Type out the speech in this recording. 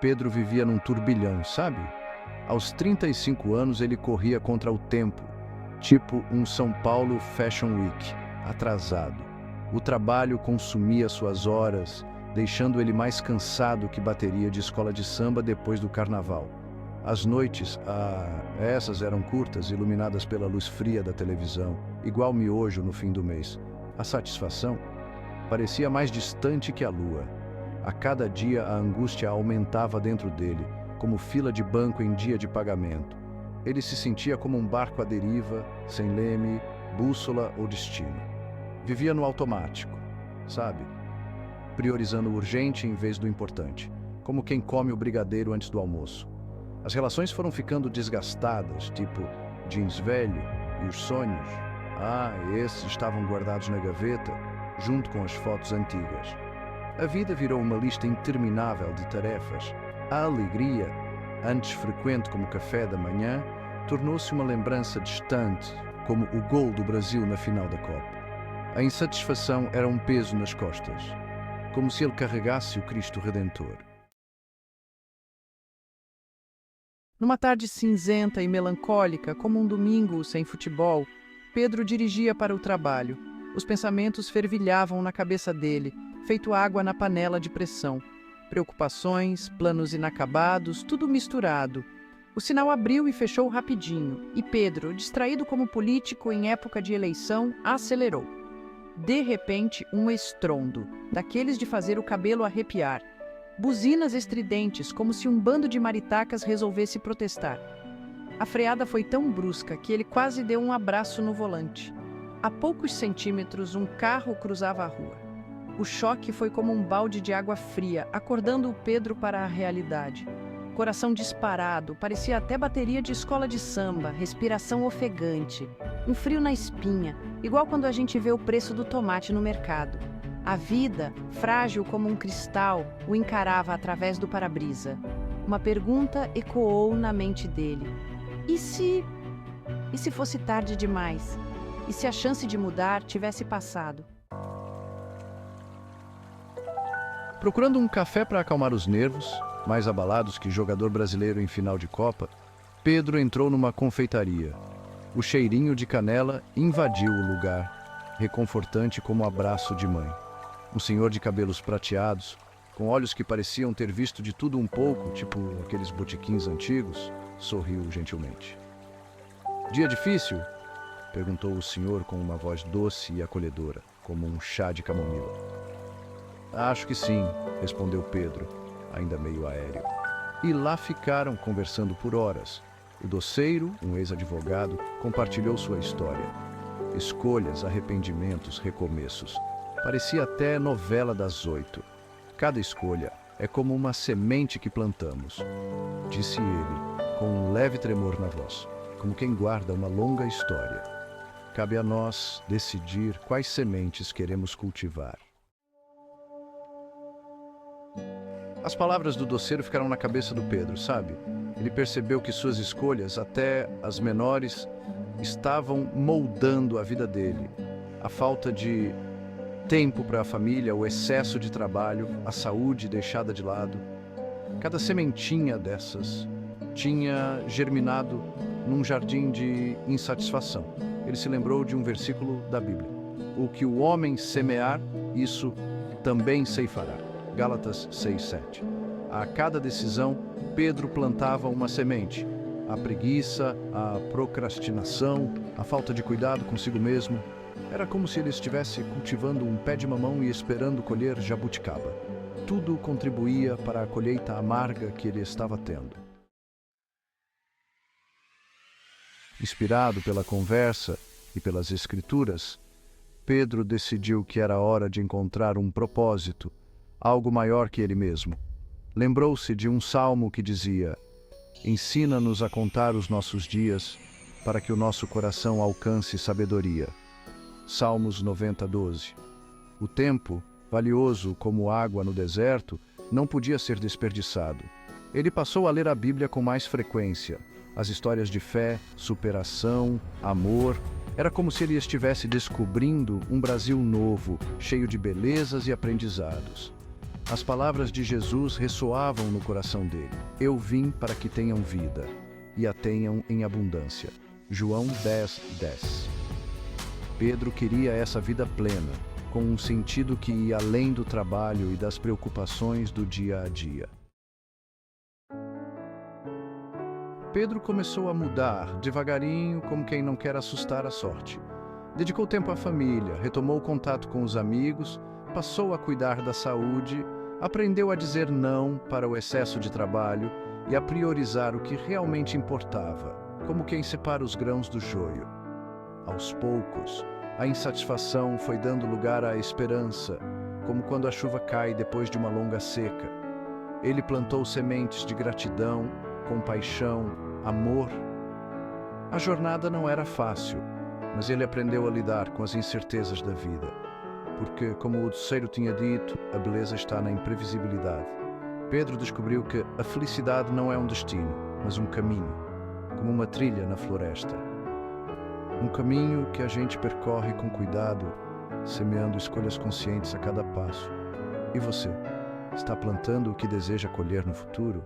Pedro vivia num turbilhão, sabe? Aos 35 anos ele corria contra o tempo, tipo um São Paulo Fashion Week, atrasado. O trabalho consumia suas horas, deixando ele mais cansado que bateria de escola de samba depois do carnaval. As noites, essas eram curtas, iluminadas pela luz fria da televisão, igual miojo no fim do mês. A satisfação parecia mais distante que a lua. A cada dia a angústia aumentava dentro dele, como fila de banco em dia de pagamento. Ele se sentia como um barco à deriva, sem leme, bússola ou destino. Vivia no automático, sabe? Priorizando o urgente em vez do importante, como quem come o brigadeiro antes do almoço. As relações foram ficando desgastadas, tipo jeans velho, e os sonhos, esses estavam guardados na gaveta, junto com as fotos antigas. A vida virou uma lista interminável de tarefas. A alegria, antes frequente como café da manhã, tornou-se uma lembrança distante, como o gol do Brasil na final da Copa. A insatisfação era um peso nas costas, como se ele carregasse o Cristo Redentor. Numa tarde cinzenta e melancólica, como um domingo sem futebol, Pedro dirigia para o trabalho. Os pensamentos fervilhavam na cabeça dele, feito água na panela de pressão. Preocupações, planos inacabados, tudo misturado. O sinal abriu e fechou rapidinho, e Pedro, distraído como político em época de eleição, acelerou. De repente, um estrondo, daqueles de fazer o cabelo arrepiar. Buzinas estridentes, como se um bando de maritacas resolvesse protestar. A freada foi tão brusca que ele quase deu um abraço no volante. A poucos centímetros, um carro cruzava a rua. O choque foi como um balde de água fria, acordando o Pedro para a realidade. Coração disparado, parecia até bateria de escola de samba, respiração ofegante. Um frio na espinha, igual quando a gente vê o preço do tomate no mercado. A vida, frágil como um cristal, o encarava através do para-brisa. Uma pergunta ecoou na mente dele. E se fosse tarde demais? E se a chance de mudar tivesse passado? Procurando um café para acalmar os nervos, mais abalados que jogador brasileiro em final de Copa, Pedro entrou numa confeitaria. O cheirinho de canela invadiu o lugar, reconfortante como um abraço de mãe. Um senhor de cabelos prateados, com olhos que pareciam ter visto de tudo um pouco, tipo aqueles botequins antigos, sorriu gentilmente. "Dia difícil?" perguntou o senhor com uma voz doce e acolhedora, como um chá de camomila. "Acho que sim", respondeu Pedro, ainda meio aéreo. E lá ficaram conversando por horas. O doceiro, um ex-advogado, compartilhou sua história. Escolhas, arrependimentos, recomeços. Parecia até novela das 8. Cada escolha é como uma semente que plantamos, disse ele, com um leve tremor na voz, como quem guarda uma longa história. Cabe a nós decidir quais sementes queremos cultivar. As palavras do doceiro ficaram na cabeça do Pedro, sabe? Ele percebeu que suas escolhas, até as menores, estavam moldando a vida dele. A falta de tempo para a família, o excesso de trabalho, a saúde deixada de lado. Cada sementinha dessas tinha germinado num jardim de insatisfação. Ele se lembrou de um versículo da Bíblia. O que o homem semear, isso também ceifará. Gálatas 6:7. A cada decisão, Pedro plantava uma semente. A preguiça, a procrastinação, a falta de cuidado consigo mesmo. Era como se ele estivesse cultivando um pé de mamão e esperando colher jabuticaba. Tudo contribuía para a colheita amarga que ele estava tendo. Inspirado pela conversa e pelas escrituras, Pedro decidiu que era hora de encontrar um propósito, algo maior que ele mesmo. Lembrou-se de um salmo que dizia: "Ensina-nos a contar os nossos dias, para que o nosso coração alcance sabedoria." Salmos 90:12. O tempo, valioso como água no deserto, não podia ser desperdiçado. Ele passou a ler a Bíblia com mais frequência. As histórias de fé, superação, amor. Era como se ele estivesse descobrindo um Brasil novo, cheio de belezas e aprendizados. As palavras de Jesus ressoavam no coração dele. Eu vim para que tenham vida, e a tenham em abundância. João 10:10. Pedro queria essa vida plena, com um sentido que ia além do trabalho e das preocupações do dia a dia. Pedro começou a mudar, devagarinho, como quem não quer assustar a sorte. Dedicou tempo à família, retomou o contato com os amigos, passou a cuidar da saúde, aprendeu a dizer não para o excesso de trabalho e a priorizar o que realmente importava, como quem separa os grãos do joio. Aos poucos, a insatisfação foi dando lugar à esperança, como quando a chuva cai depois de uma longa seca. Ele plantou sementes de gratidão, compaixão, amor. A jornada não era fácil, mas ele aprendeu a lidar com as incertezas da vida. Porque, como o doceiro tinha dito, a beleza está na imprevisibilidade. Pedro descobriu que a felicidade não é um destino, mas um caminho, como uma trilha na floresta. Um caminho que a gente percorre com cuidado, semeando escolhas conscientes a cada passo. E você, está plantando o que deseja colher no futuro?